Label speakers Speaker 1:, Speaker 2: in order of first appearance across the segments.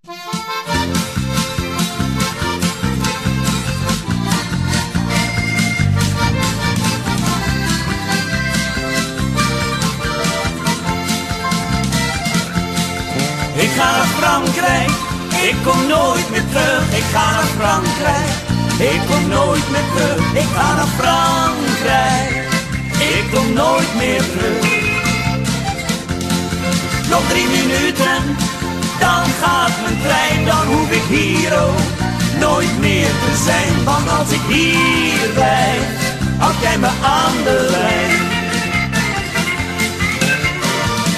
Speaker 1: Ik ga naar Frankrijk, ik kom nooit meer terug. Ik ga naar Frankrijk, ik kom nooit meer terug. Ik ga naar Frankrijk, ik kom nooit meer terug. Nog 3 minuten, dan gaat mijn trein. Dan hoef ik hier ook nooit meer te zijn. Want als ik hier blijf, houd jij me aan de lijn.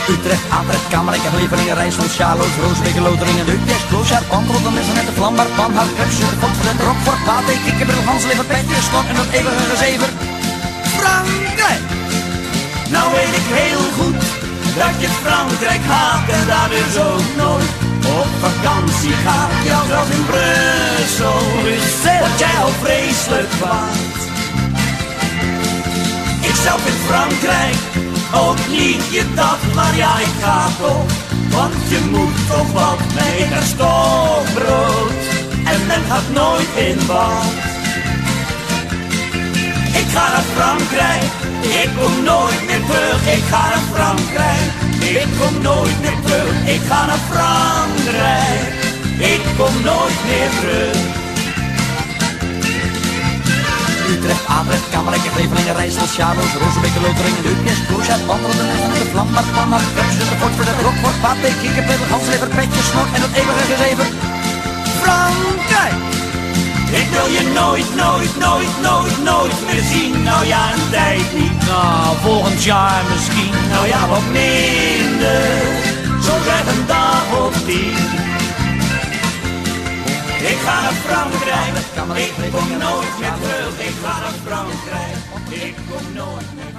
Speaker 1: Utrecht, Atrecht, Kamerijk, Leveringen, Rijssel, Sjaloos, Rooswegen, Loteringen, Utrecht, Kloosjaar, Pantrotten, Messenetten, Vlambaar, Panhout, Krepsje, Godverlet, Rockfort, Pate, Kikkerbril, Ganslever, Petje, Slot en dat eeuwige gezever. Frankrijk! Nou weet ik heel goed dat je Frankrijk haat en daar dus ook nooit op vakantie gaat. Ja, zelfs in Brussel, word jij al vreselijk kwaad. Ik zelf in Frankrijk, ook niet je dat, maar ja, ik ga toch. Want je moet toch wat mee naar stokbrood en men gaat nooit in bad. Ik ga naar Frankrijk, ik kom nooit meer terug. Ik ga naar Frankrijk, ik kom nooit meer terug. Ik ga naar Frankrijk, ik kom nooit meer terug. Utrecht, Atrecht, Kamerijk, Leveringen, Rijssel, Sjaloos, Rooswegen, Loteringen, Utrecht, Kloosjaar, Pantrotten, Messenetten, Vlambaar, Panhout, Krepsje, Godverlet, Rockfort, Pate, Kikkerbril, Ganslever, Petje, Snor en dat eeuwige gezever. Frankrijk! Ik wil je nooit, nooit, nooit, nooit, nooit meer zien. Nou ja, een tijd niet. Nou, volgend jaar misschien. Nou ja, wat minder. Zo zeg een dag of 10. Ik ga naar Frankrijk, ik kom nooit meer terug. Ik ga naar Frankrijk, ik kom nooit meer terug.